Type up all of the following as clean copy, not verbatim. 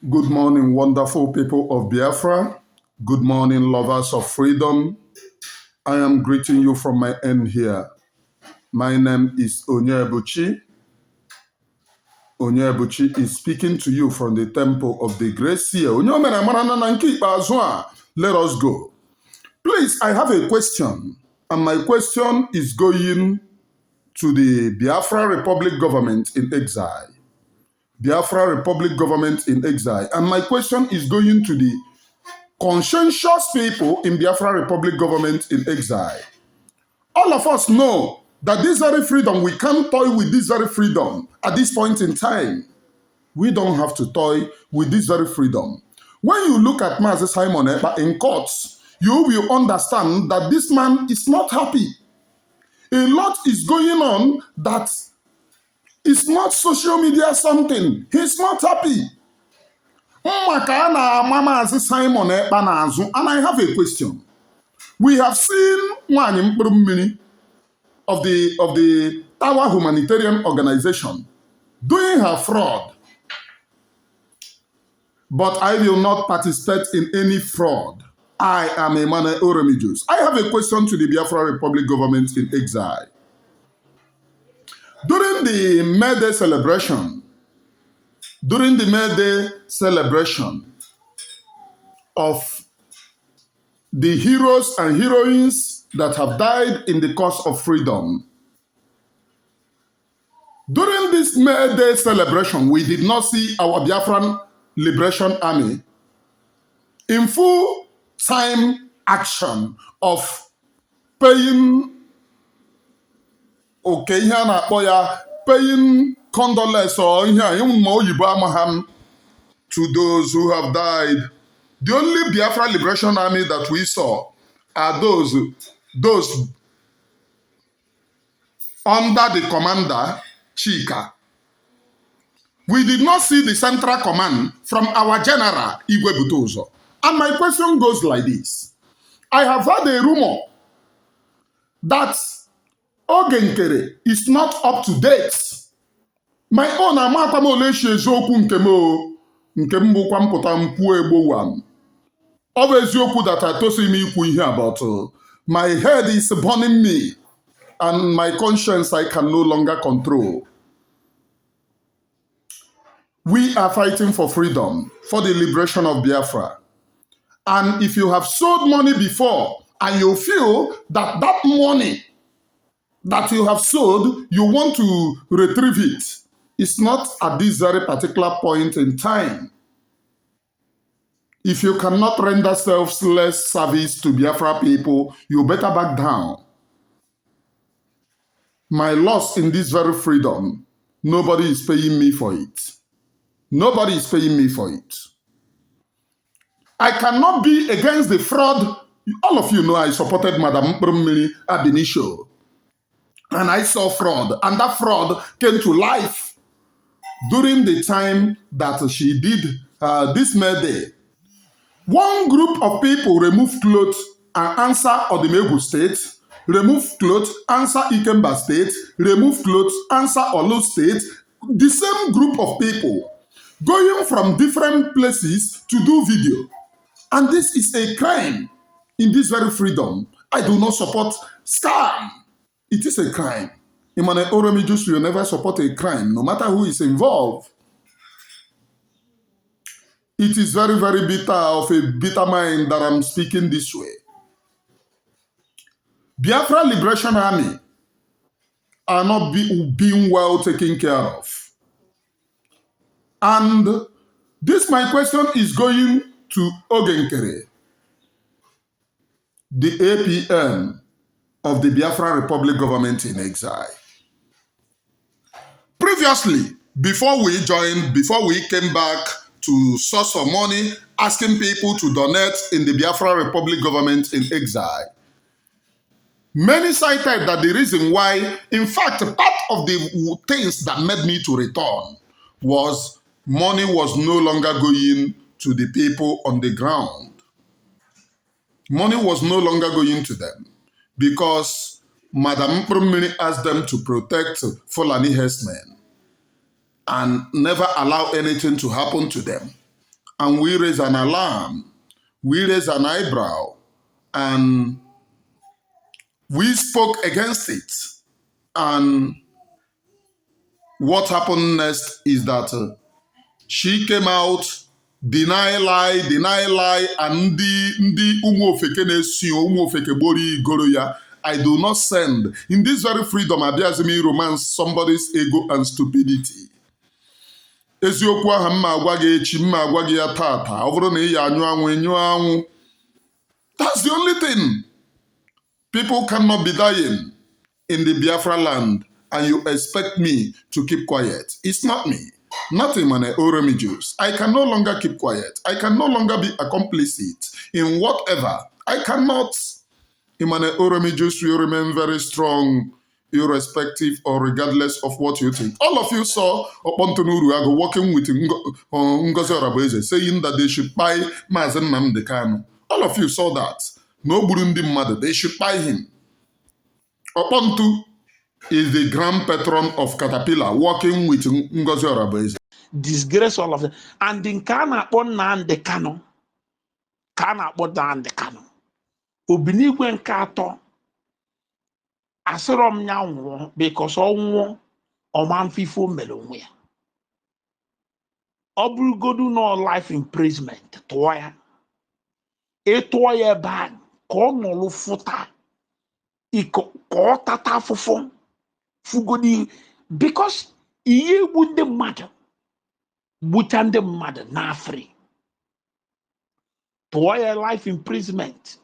Good morning, wonderful people of Biafra. Good morning, lovers of freedom. I am greeting you from my end here. My name is Ogechukwu. Ogechukwu is speaking to you from the temple of the Great Seal. Let us go. Please, I have a question, and my question is going to the Biafra Republic government in exile. Biafra Republic government in exile. And my question is going to the conscientious people in Biafra Republic government in exile. All of us know that this very freedom, we can't toy with this very freedom at this point in time. We don't have to toy with this very freedom. When you look at Mazi Simon Ekpa in courts, you will understand that this man is not happy. A lot is going on that is not social media something. He's not happy. And I have a question. We have seen one of the Tower Humanitarian Organization doing her fraud. But I will not participate in any fraud. I am a man of Oromijus. I have a question to the Biafra Republic government in exile. During the Mayday celebration of the heroes and heroines that have died in the cause of freedom. During this Mayday celebration, we did not see our Biafran Liberation Army in full-time action of paying condolence or to those who have died. The only Biafra Liberation Army that we saw are those under the commander, Chika. We did not see the central command from our general, Igwe Butozo. And my question goes like this. I have heard a rumor that Ogechukwu Nkere is not up to date. My own amakwamoleshe eziokwu nke mbụkwa mpụta mkpu egbowam. Ọ bụ eziokwu that I told me ikwu ihe about. My head is burning me and my conscience I can no longer control. We are fighting for freedom, for the liberation of Biafra. And if you have sold money before and you feel that that money that you have sold, you want to retrieve it, it's not at this very particular point in time. If you cannot render selfless service to Biafra people, you better back down. My loss in this very freedom, nobody is paying me for it. Nobody is paying me for it. I cannot be against the fraud. All of you know I supported Madam Mkpurumiri Abinisho. And I saw fraud. And that fraud came to life during the time that she did this Mayday. One group of people removed clothes and answer Odimegu State, removed clothes, answer Ikemba State, removed clothes, answer Olu State. The same group of people going from different places to do video. And this is a crime in this very freedom. I do not support scam. It is a crime. Imane Oromijus will never support a crime, no matter who is involved. It is very, very bitter of a bitter mind that I'm speaking this way. Biafra Liberation Army are not being well taken care of. And this, my question, is going to Ogechukwu Nkere, the APM of the Biafra Republic government in exile. Previously, before we came back to source for money, asking people to donate in the Biafra Republic government in exile, many cited that the reason why, in fact, part of the things that made me to return was money was no longer going to the people on the ground. Money was no longer going to them because Madam Mkpurumiri asked them to protect Fulani herdsmen and never allow anything to happen to them. and we raise an alarm, we raise an eyebrow, and we spoke against it. And what happened next is that she came out, deny lie, and the umofeke na-esi umofeke gbori igoro ya. I do not send. In this very freedom, Abiazimi romance somebody's ego and stupidity. Eziokwu aha mma agwa gị echi, mma agwa gị ya tata. Ọ bụrụ na ị ya anyụ anwụ, enyụ anwụ. That's the only thing. People cannot be dying in the Biafra land and you expect me to keep quiet. It's not me. Nothing, man. Oromijus. I can no longer keep quiet. I can no longer be a complicit in whatever. I cannot. Imane Oromijus, you remain very strong, irrespective or regardless of what you think. All of you saw Opontonuru Ago working with Ngozi Orabueze, saying that they should buy Mazen Nnamdi Kanu. All of you saw that. No Burundi mother, they should buy him. Opontu is the grand patron of Caterpillar, working with Ngozi Orabueze. Disgrace all of them. And in Kana upon Nnamdi Kanu, Kana upon Nnamdi Kanu. Obinigwe nke atọ asịrọ m ya nwụọ because ọ nwụọ ọma mfifo mere onwe ya. Ọ bụrụgodu nọ life imprisonment tụọ ya. Ịtụọ ya ebe a ka ọ nọrọ fụta ka ọ tata afụfụ fugodi because ihe egbu ndị mmadụ gbucha ndị mmadụ n'afrị. Tụọ ya life imprisonment.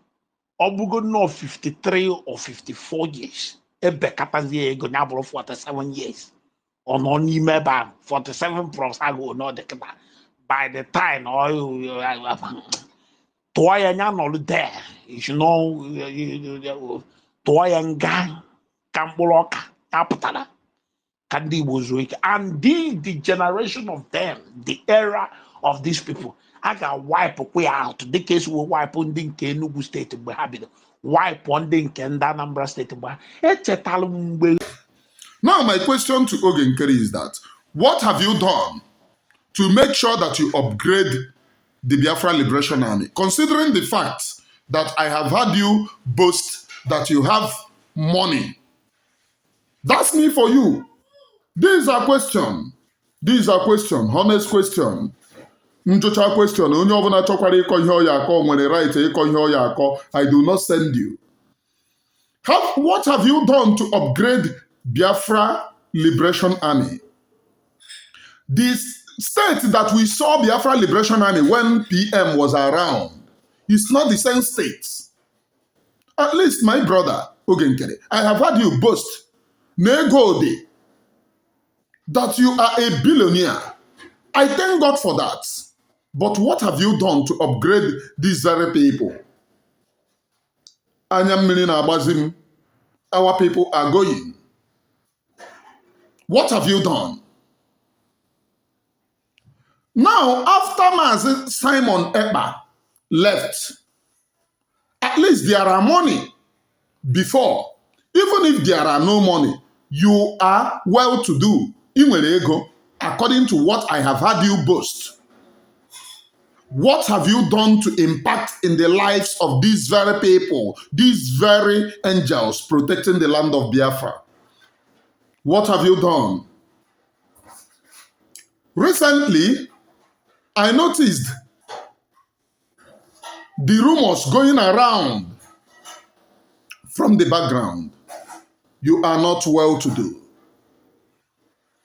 Obugo no 53 or 54 years. Ebe katazie ego na abụrụ 47 years. Ono n'ime ebe a 47 plus ago no de kata. By the time tụọ ya nya nọrụ there. You know tụọ ya nga ka mkpụrụ ọka ya pụtara ka ndị Igbo zuo ike. And the generation of them, the era of these people, I got wipe way out. The case will wipe on the Enugu state mgbe ha bido. Wipe on the Anambra state mgbe ha. Now my question to Ogechukwu Nkere is that, what have you done to make sure that you upgrade the Biafra Liberation Army? Considering the fact that I have heard you boast that you have money. That's me for you. This is a question. This is a question. Honest question. Njocha question. Onye ọbụla chọkwara ịkọ ihe ọ ya akọ nwere right ịkọ ihe ọ ya akọ. I do not send you. What have you done to upgrade Biafra Liberation Army? This state that we saw Biafra Liberation Army when PM was around is not the same state. At least my brother, Ogechukwu Nkere, I have heard you boast, Negode, that you are a billionaire. I thank God for that. But what have you done to upgrade these very people? Anyamini na Abazim, our people are going. What have you done? Now, after Mazi Simon Ekpa left, at least there are money. Before, even if there are no money, you are well-to-do. Ego, according to what I have heard you boast. What have you done to impact in the lives of these very people, these very angels protecting the land of Biafra? What have you done? Recently, I noticed the rumors going around from the background. You are not well-to-do.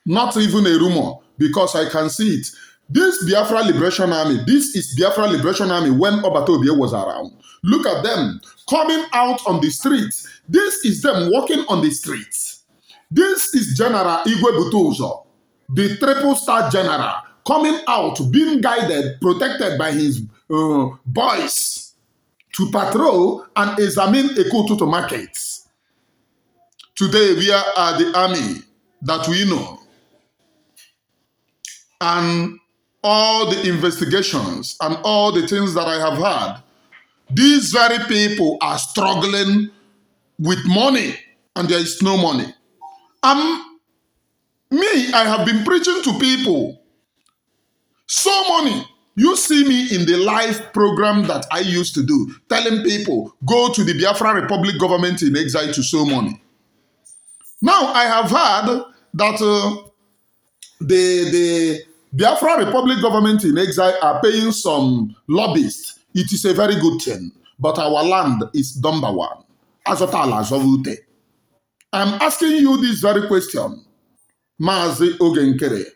Not even a rumor, because I can see it. This Biafra Liberation Army, this is Biafra Liberation Army when Obatobie was around. Look at them coming out on the streets. This is them walking on the streets. This is General Igwe Butuzo, the triple-star general, coming out, being guided, protected by his boys to patrol and examine Ekututu markets. Today, we are the army that we know. And all the investigations and all the things that I have heard, these very people are struggling with money and there is no money. I have been preaching to people, so money, You see me in the live program that I used to do, telling people, go to the Biafra Republic government in exile to sow money. Now, I have heard that the Biafra Republic government in exile are paying some lobbyists. It is a very good thing, but our land is number one. Azotala Zovute. I'm asking you this very question, Mazi Ogechukwu Nkere.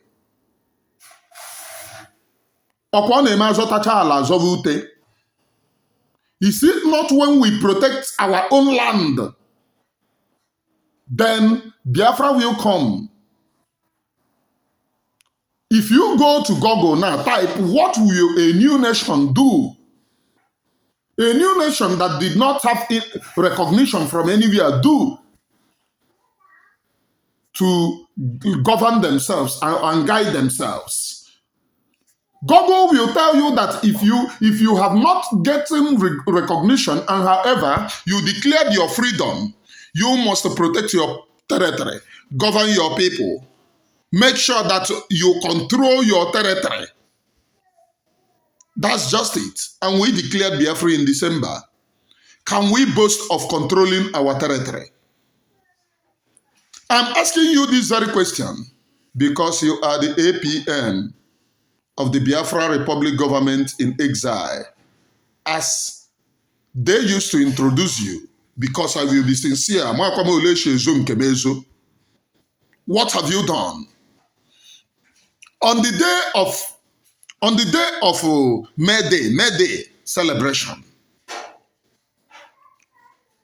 Ọkwa na-eme azọtacha ala azọba ute. Is it not when we protect our own land, then Biafra will come? If you go to Google now, type, what will a new nation do? A new nation that did not have recognition from anywhere do to govern themselves and guide themselves. Google will tell you that if you have not gotten recognition and however you declared your freedom, you must protect your territory, govern your people, make sure that you control your territory. That's just it. And we declared Biafra in December. Can we boast of controlling our territory? I'm asking you this very question because you are the APN of the Biafra Republic government in exile, as they used to introduce you, because I will be sincere. What have you done? On the day of Mayday celebration,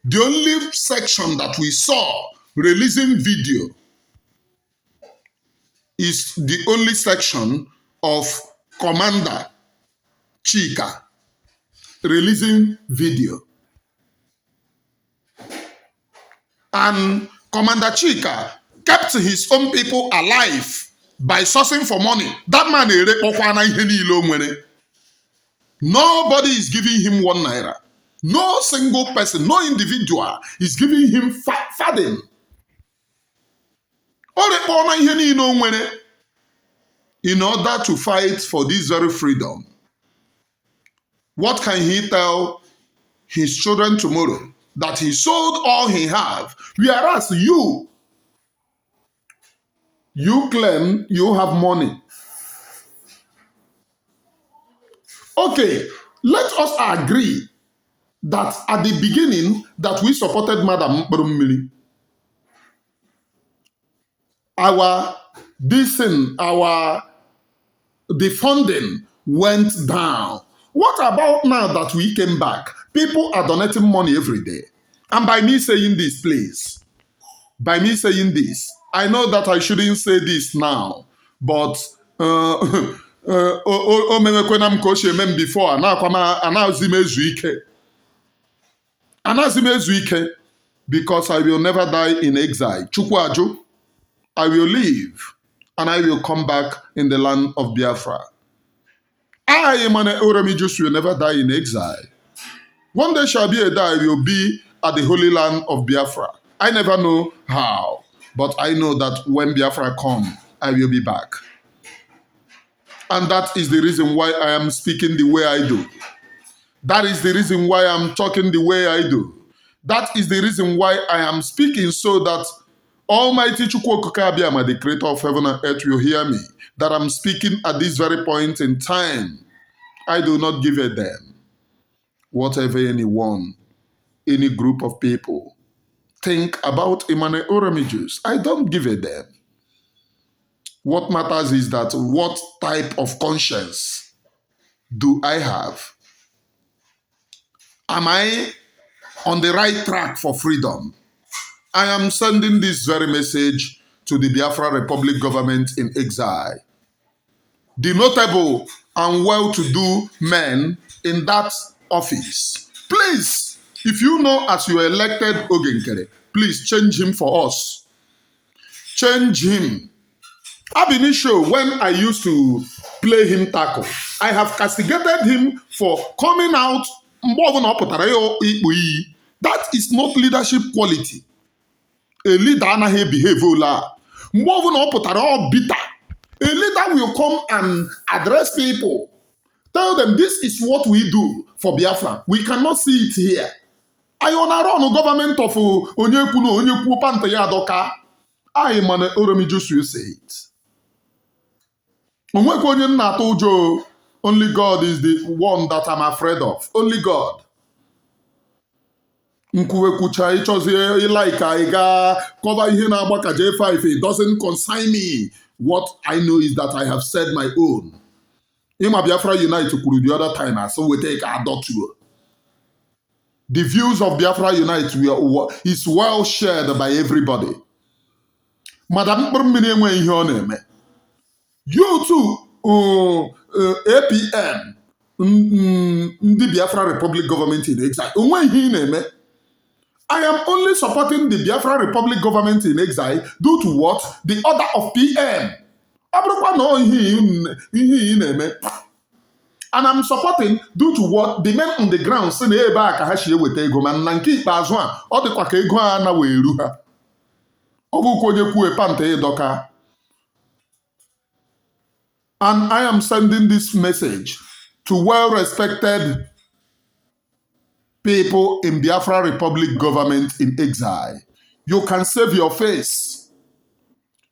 the only section that we saw releasing video is the only section of Commander Chika releasing video. And Commander Chika kept his own people alive by sourcing for money. That man, nobody is giving him 1 naira. No single person, no individual is giving him fathom. In order to fight for this very freedom. What can he tell his children tomorrow? That he sold all he have, whereas you claim you have money. Okay, let us agree that at the beginning that we supported Madam Mkpurumili. The funding went down. What about now that we came back? People are donating money every day. And by me saying this, please, by me saying this, I know that I shouldn't say this now, but before because I will never die in exile. Chukwaju, I will live and I will come back in the land of Biafra. I, Emmanuel Oremijus, will never die in exile. One day shall be a day I will be at the holy land of Biafra. I never know how, but I know that when Biafra comes, I will be back. And that is the reason why I am speaking the way I do. That is the reason why I'm talking the way I do. That is the reason why I am speaking so that Almighty Chukwu Okike, the creator of heaven and earth, will hear me. That I'm speaking at this very point in time. I do not give a damn. Whatever anyone, any group of people think about Emmanuel Oremijus, I don't give a damn. What matters is that what type of conscience do I have? Am I on the right track for freedom? I am sending this very message to the Biafra Republic government in exile. The notable and well-to-do men in that office. Please, if you know as you elected Ogechukwu Nkere, please change him for us. Change him. Ab initio, when I used to play him tackle, I have castigated him for coming out. That is not leadership quality. A leader anaghị behave ola. Mgbe ọbụla ọ pụtara ọ bitter. A leader will come and address people, Tell them this is what we do for Biafra. We cannot see it here. I on government of Onyekwu Panta Yadoka. I man Oromijus will say it. Only God is the one that I'm afraid of. Only God. Nkwuwekwucha ịchọzie ịlaika ịga cover ihe na-agba ka J5. It doesn't concern me. What I know is that I have said my own. Ima Biafra Unite kwuru the other time, so we take a dot to. The views of Biafra Unite is well shared by everybody. Madam Mkpụrụmmiri enwe ihe ọ na-eme. You too, APM, the Biafra Republic government in exile. Onwe ihe ị na-eme. I am only supporting the Biafra Republic government in exile due to what? The order of PM. And I'm supporting due to what? The men on the ground say na ebe a ka ha si eweta ego ma na nke ikpeazụ a ọ dịkwa ka ego a na wee eru ha. Ọ bụkwa onye kwuo panta ịdọka. And I am sending this message to well-respected people in Biafra Republic government in exile. You can save your face.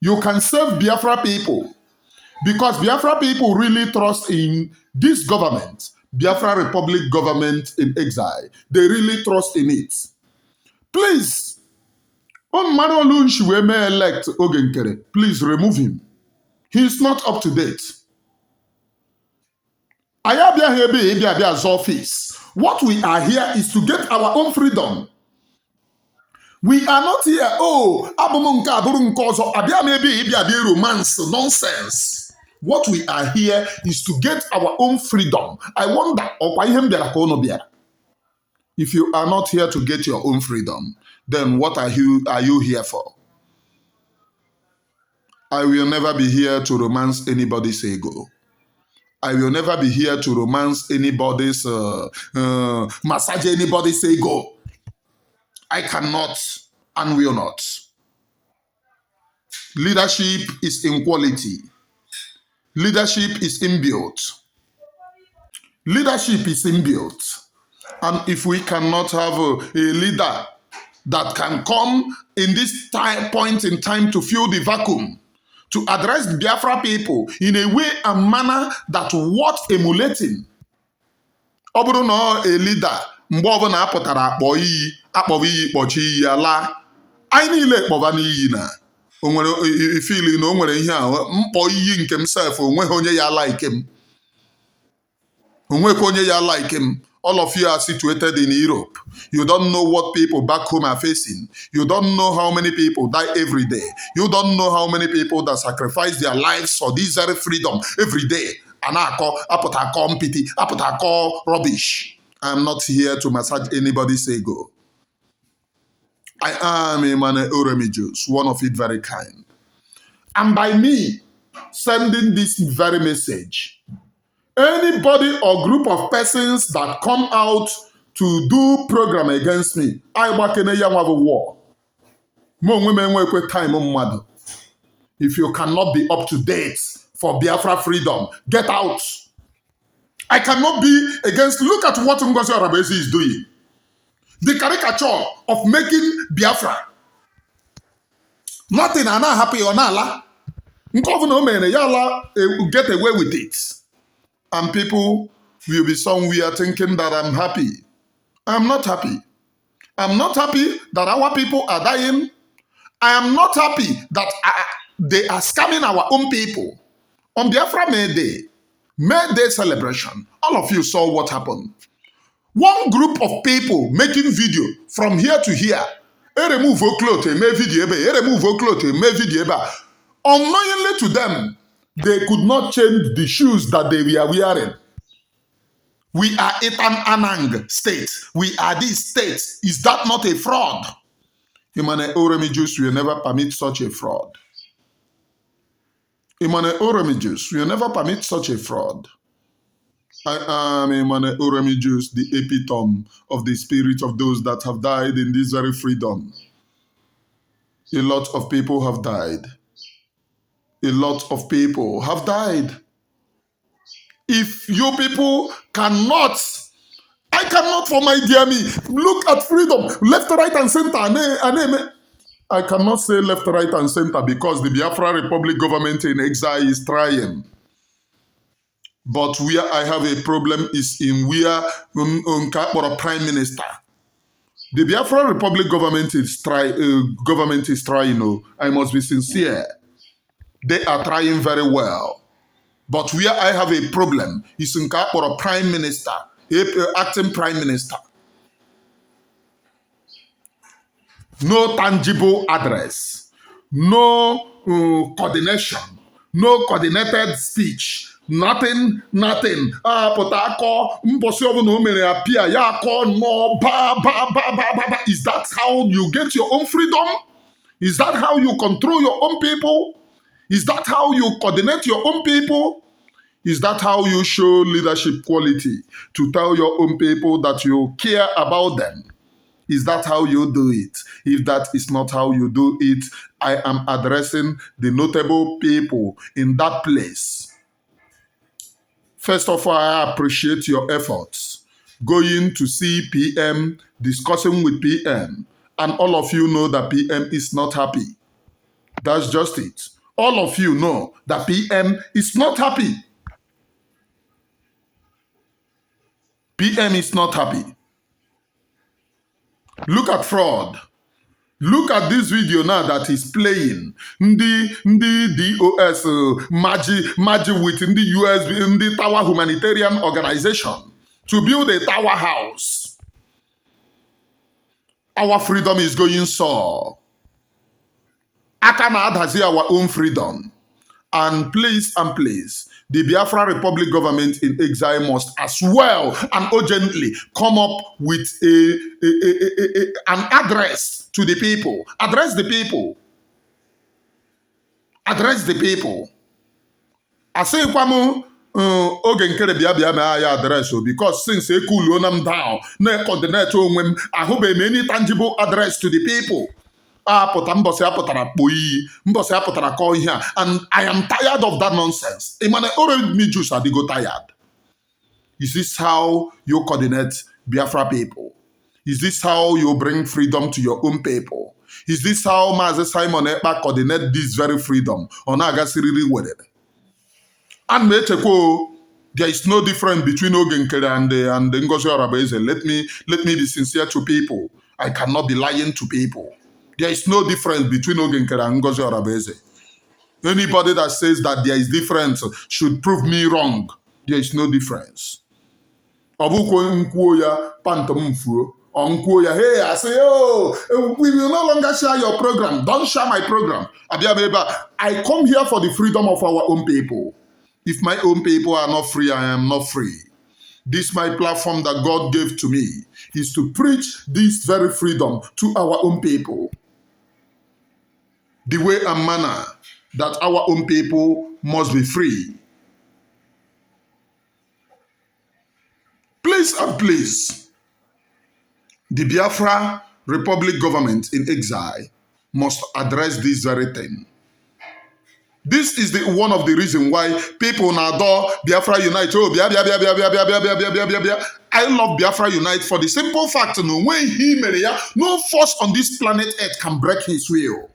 You can save Biafra people. Because Biafra people really trust in this government, Biafra Republic government in exile. They really trust in it. Please, on Manuel may elect Ogechukwu Nkere, please remove him. He is not up to date. Ayabia's office. What we are here is to get our own freedom. We are not here, romance, nonsense. What we are here is to get our own freedom. I wonder, if you are not here to get your own freedom, then what are you here for? I will never be here to romance anybody's ego. I will never be here to romance anybody's, massage anybody's ego. I cannot and will not. Leadership is in quality. Leadership is inbuilt. Leadership is inbuilt. And if we cannot have a leader that can come in this point in time to fill the vacuum, to address the Biafra people in a way and manner that worth emulating. Ọ bụrụ na a leader mgbe ọbụla apụtara akpọ iyi kpọchi iyi ala anyị niile kpọba n'iyi na o nwere feeling na o nwere ihe a mkpọ iyi nke m self onweghị onye ya like m. Onwekwa onye ya like m. All of you are situated in Europe. You don't know what people back home are facing. You don't know how many people die every day. You don't know how many people that sacrifice their lives for this very freedom every day. Anako, apotako mpiti, apotako rubbish. I'm not here to massage anybody's ego. I am a man Oromijus, one of it very kind. And by me sending this very message, anybody or group of persons that come out to do program against me, I work in a young war. Time. If you cannot be up to date for Biafra freedom, get out. I cannot be against. Look at what Ngozi Arabezi is doing. The caricature of making Biafra. Nothing are not happy or nala. Get away with it. And people will be somewhere thinking that I'm happy. I'm not happy. I'm not happy that our people are dying. I am not happy that they are scamming our own people. On Biafra Mayday celebration, all of you saw what happened. One group of people making video from here to here. Remove clothes, make video. Remove clothes, make video. Unknowingly to them, they could not change the shoes that they were wearing. We are Etan Anang state. We are this state. Is that not a fraud? Imane Oromijus will never permit such a fraud. Imane Oromijus will never permit such a fraud. I am Imane Oromijus, the epitome of the spirit of those that have died in this very freedom. A lot of people have died. A lot of people have died. If you people cannot, I cannot for my dear me, look at freedom, left, right, and center. I cannot say left, right, and center because the Biafra Republic government in exile is trying. But where I have a problem is in where Nkakporo Prime Minister. The Biafra Republic government is trying. I must be sincere. They are trying very well. But where I have a problem is in Nkakporo Prime Minister, acting Prime Minister. No tangible address, no coordination, no coordinated speech, nothing. Potako, mposi ọbụna o mere appear, ya akọ no, ba. Is that how you get your own freedom? Is that how you control your own people? Is that how you coordinate your own people? Is that how you show leadership quality to tell your own people that you care about them? Is that how you do it? If that is not how you do it, I am addressing the notable people in that place. First of all, I appreciate your efforts. Going to see PM, discussing with PM, and all of you know that PM is not happy. That's just it. All of you know that PM is not happy. PM is not happy. Look at fraud. Look at this video now that is playing. Ndi DOS Maji with the US, the Tower Humanitarian Organization to build a tower house. Our freedom is going so. Akanad has here our own freedom. And please, the Biafra Republic government in exile must as well and urgently come up with an address to the people. Address the people. Address the people. I say, Ogechukwu Nkere bia address because since they cool them down, no coordinate I hope any tangible address to the people. And I am tired of that nonsense. Tired. Is this how you coordinate Biafra people? Is this how you bring freedom to your own people? Is this how Mazi Simon Ekpa coordinate this very freedom? And there is no difference between Ogechukwu Nkere and Ngozi Orabeze. Let me be sincere to people. I cannot be lying to people. There is no difference between Ogechukwu Nkere and Ngozi Orabeze. Anybody that says that there is difference should prove me wrong. There is no difference. Hey, I say, we will no longer share your program. Don't share my program. I come here for the freedom of our own people. If my own people are not free, I am not free. This my platform that God gave to me is to preach this very freedom to our own people. The way and manner that our own people must be free. Please, the Biafra Republic government in exile must address this very thing. This is one of the reasons why people now adore Biafra Unite. Oh, I love Biafra Unite for the simple fact, no force on this planet Earth can break his will.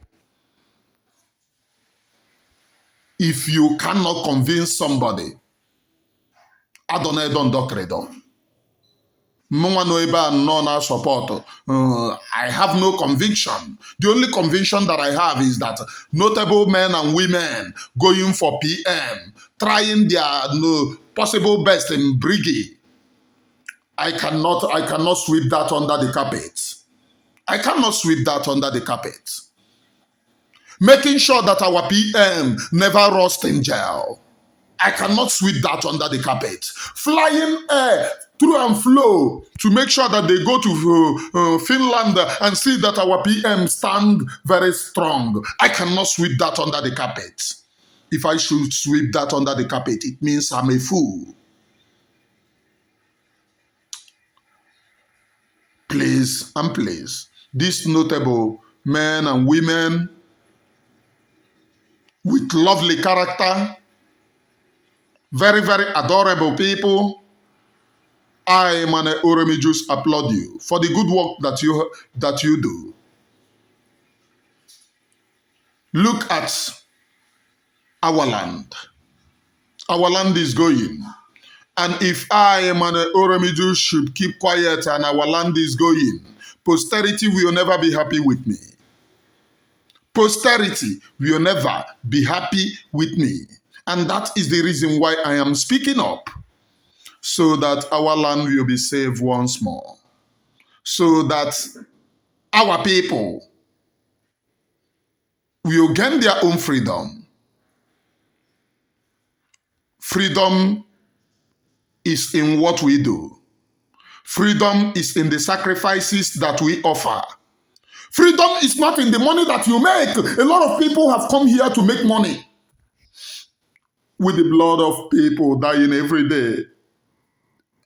If you cannot convince somebody, I have no conviction. The only conviction that I have is that notable men and women going for PM, trying their possible best in BRGIE. I cannot sweep that under the carpet. I cannot sweep that under the carpet. Making sure that our PM never rust in jail. I cannot sweep that under the carpet. Flying air through and flow to make sure that they go to Finland and see that our PM stand very strong. I cannot sweep that under the carpet. If I should sweep that under the carpet, it means I'm a fool. Please, these notable men and women with lovely character, Very, very adorable people. I, Mane Oromijus, applaud you for the good work that you do. Look at our land. Our land is going. And if I, Mane Oromijus, should keep quiet and our land is going, posterity will never be happy with me. Posterity will never be happy with me. And that is the reason why I am speaking up, so that our land will be saved once more. So that our people will gain their own freedom. Freedom is in what we do. Freedom is in the sacrifices that we offer. Freedom is not in the money that you make. A lot of people have come here to make money with the blood of people dying every day.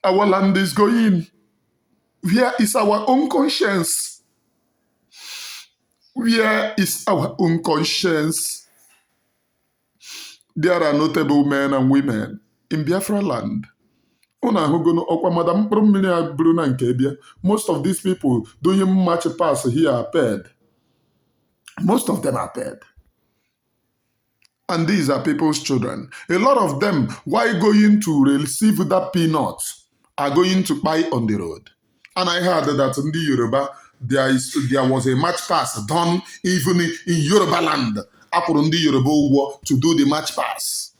Our land is going. Where is our own conscience? Where is our own conscience? There are notable men and women in Biafra land. Most of these people doing march pass here are paid. Most of them are paid. And these are people's children. A lot of them, while going to receive that peanut, are going to buy on the road. And I heard that in the Yoruba, there was a march pass done even in Yoruba land. Apurundi Yoruba to do the march pass.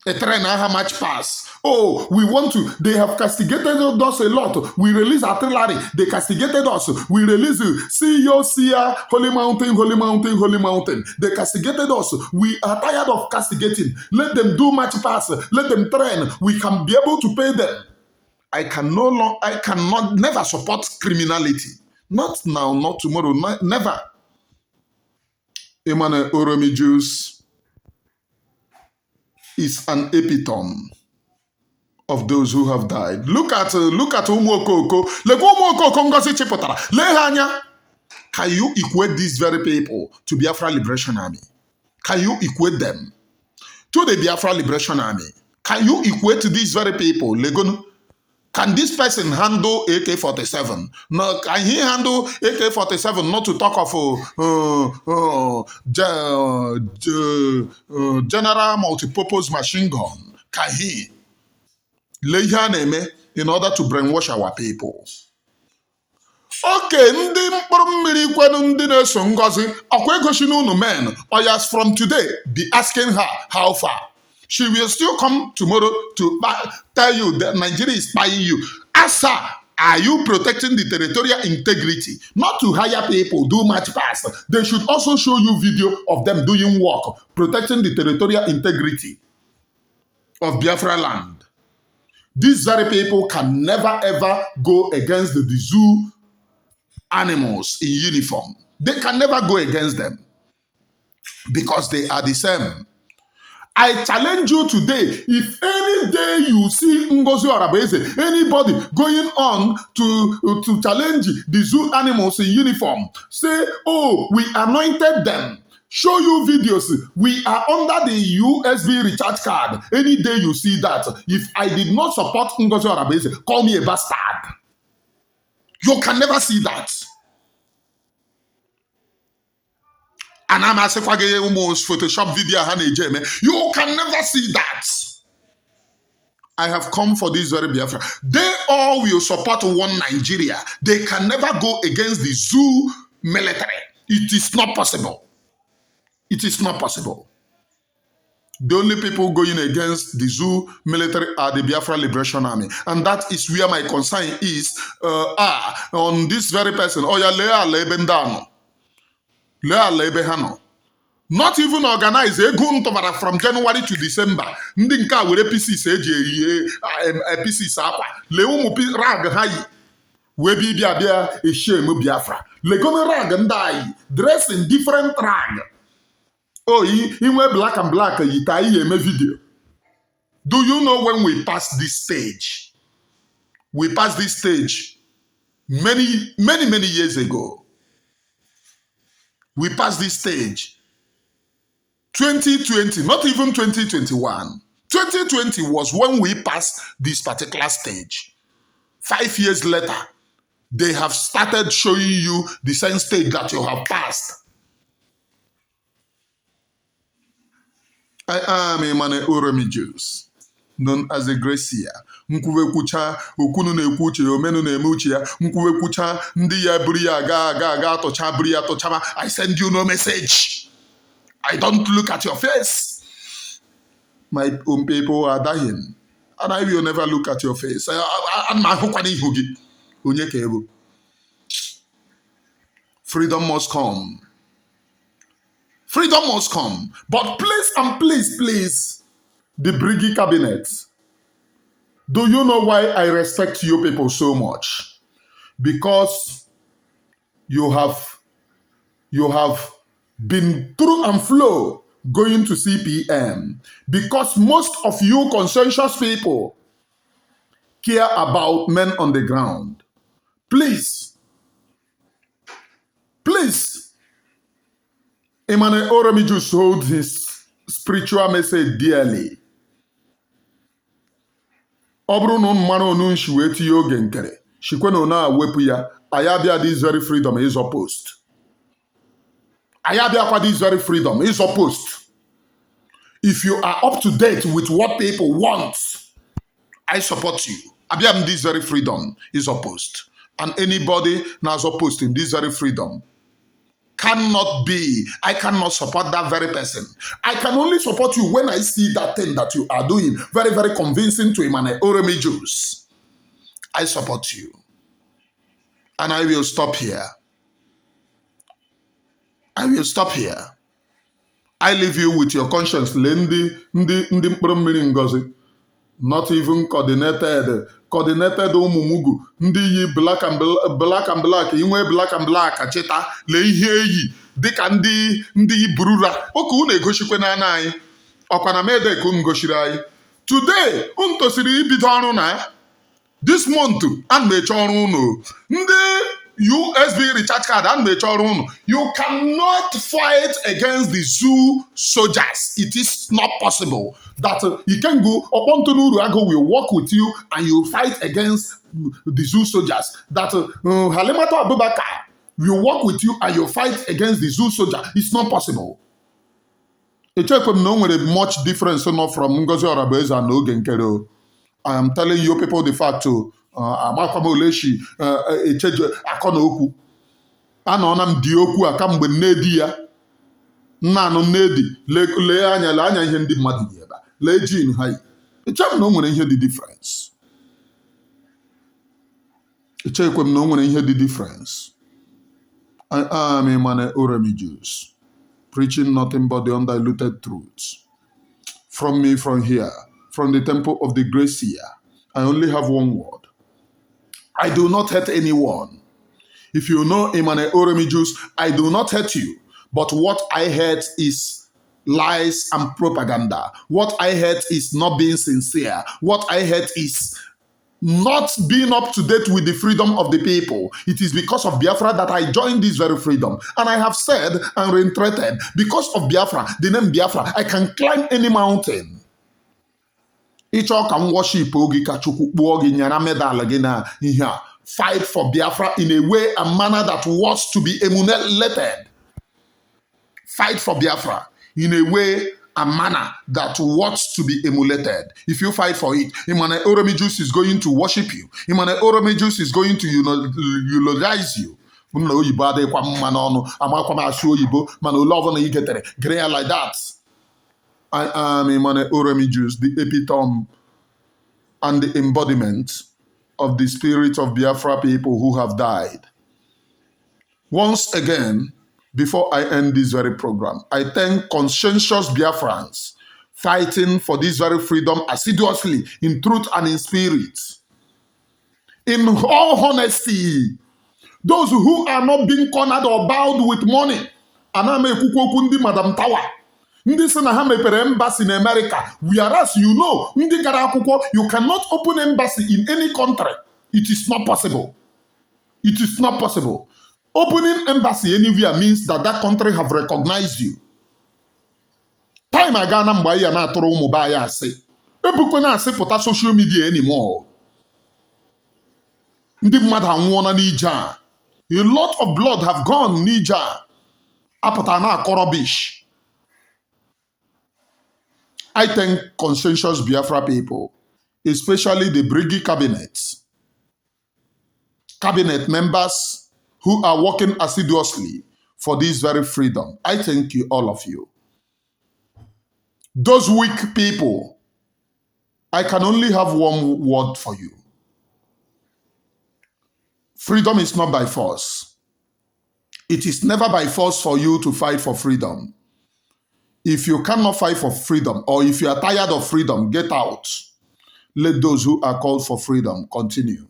A train match pass. Oh, we want to. They have castigated us a lot. We release artillery. They castigated us. We release Sia, Holy Mountain, Holy Mountain, Holy Mountain. They castigated us. We are tired of castigating. Let them do match pass. Let them train. We can be able to pay them. I cannot never support criminality. Not now, not tomorrow, never. Emmanuel Oromijus is an epitome of those who have died. Look at Umuokoko. Ngozi Chipotara. Lehanya. Can you equate these very people to Biafra Liberation Army? Can you equate them to the Biafra Liberation Army? Can you equate these very people? Legono. Can this person handle AK-47? No, can he handle AK-47? Not to talk of general multipurpose machine gun. Can he? In order to brainwash our people. Okay, ndị mkpụrụ mmiri kwenu ndị na-eso Ngozi ọkwa egosi n'unu men. Oyas from today be asking her how far. She will still come tomorrow to tell you that Nigeria is buying you. Ask her, are you protecting the territorial integrity? Not to hire people, do match pass. They should also show you video of them doing work, protecting the territorial integrity of Biafra land. These very people can never ever go against the zoo animals in uniform. They can never go against them because they are the same. I challenge you today, if any day you see Ngozi Orabeze, anybody going on to challenge the zoo animals in uniform, say, oh, we anointed them. Show you videos. We are under the USB recharge card. Any day you see that, if I did not support Ngozi Orabeze, call me a bastard. You can never see that. And I'm asking for almost Photoshop video. You can never see that. I have come for this very Biafra. They all will support one Nigeria. They can never go against the zoo military. It is not possible. It is not possible. The only people going against the zoo military are the Biafra Liberation Army. And that is where my concern is. On this very person. Not even organize from January to December. Ndị nke a were pieces eji eyi pieces akwa. Le ụmụ rag ha yi. We bịa esheme Biafra. Legome rag ndị anyị. Dress in different rag. Oh, inwe black and black yita iyi eme video. Do you know when we pass this stage? We passed this stage many years ago. We passed this stage 2020, not even 2021. 2020 was when we passed this particular stage. 5 years later, they have started showing you the same stage that you have passed. I am Emmanuel Oromijus, known as a Gracia. Nkwuwekwucha okunu na-ekwu uche ya, omenu na-eme uche ya. Nkwuwekwucha ndị ya buru ya aga atụcha buru ya tụchama. I send you no message. I don't look at your face. My own people are dying, and I will never look at your face. Freedom must come. Freedom must come. But please and please, the BRGIE cabinet, do you know why I respect you people so much? Because you have been through and flow going to CPM. Because most of you conscientious people care about men on the ground. Please, Emmanuel Oromijus holds his spiritual message dearly. Obrunun mano nun shiweti Ogechukwu Nkere. Shikweno na wepu ya. Ayabia this very freedom is opposed. Ayabia kwa this very freedom is opposed. If you are up to date with what people want, I support you. Abiam this very freedom is opposed. And anybody that's opposed in this very freedom I cannot support that very person. I can only support you when I see that thing that you are doing very, very convincing to Emmanuel Oromijus. I support you. And I will stop here. I will stop here. I leave you with your conscience. Not even coordinated ụmụmugu ndị yi black and black inwe black and black achịta lee ihe eyi dịka ndị burura oke unu egochikwe n'anya anyị ọkwa na Mayday ka unu gochiri anyị today unu tosiri ibido ọrụ na this month a na-eche ọrụ unu ndị USB recharge card a na-eche ọrụ unu. You cannot fight against the zoo soldiers. It is not possible that you can go upon Ago will work with you and you fight against the zoo soldiers. That Halimata Abubakar will work with you and you fight against the zoo soldier. It's not possible. It's not much difference from Ngozi Orabeze and Ogechukwu Nkere. I am telling you people the fact too. Amakwamoleshi echeje akọna okwu ana ona m di okwu aka mgbe nnedi ya nna anụ nnedi lee anya ihe ndị mmadụ dị ebe lee jin ha echem na o nwere ihe dị difference echekwem na o nwere ihe dị difference. I am Emmanuel Oromijus, preaching nothing but the undiluted truth. From me, from here, from the temple of the Gracia, I only have one word. I do not hate anyone. If you know Emmanuel Oromijus, I do not hate you. But what I hate is lies and propaganda. What I hate is not being sincere. What I hate is not being up to date with the freedom of the people. It is because of Biafra that I joined this very freedom. And I have said and reiterated, because of Biafra, the name Biafra, I can climb any mountain. Ịchọ ka m worship ogi ka Chukwu kpuo gị nyara medal gị na ihe a. Fight for Biafra in a way and manner that wants to be emulated. Fight for Biafra in a way and manner that wants to be emulated. If you fight for it, Emmanuel Oromijus is going to worship you. Emmanuel Oromijus is going to eulogize you. Oyibo adịkwa mma n'ọnụ amakwa m asụ oyibo mana ole ọbụla ị getere gere like that. I am Emmanuel Oromijus, the epitome and the embodiment of the spirit of Biafra people who have died. Once again, before I end this very program, I thank conscientious Biafrans fighting for this very freedom assiduously, in truth and in spirit. In all honesty, those who are not being cornered or bowed with money, Aname Kukokundi Madam Tawa. Ndị sị na ha mepere embassy in America, whereas you know, ndị gara akwụkwọ, you cannot open embassy in any country. It is not possible. It is not possible. Opening embassy anywhere means that that country have recognized you. Time aga na mgbe ya na atụrụ ụmụ ba ya asị. ebukwana asịpụta social media anymore. Ndị mmadụ anwụọla n'ije a. A lot of blood have gone n'ije a. Apụta na-akọ rubbish. I thank conscientious Biafra people, especially the BRGIE cabinet members who are working assiduously for this very freedom. I thank you, all of you. Those weak people, I can only have one word for you. Freedom is not by force. It is never by force for you to fight for freedom. If you cannot fight for freedom, or if you are tired of freedom, get out. Let those who are called for freedom continue.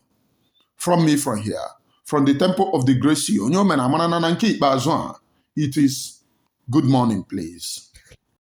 From me from here, from the temple of the Gracie, it is good morning, please.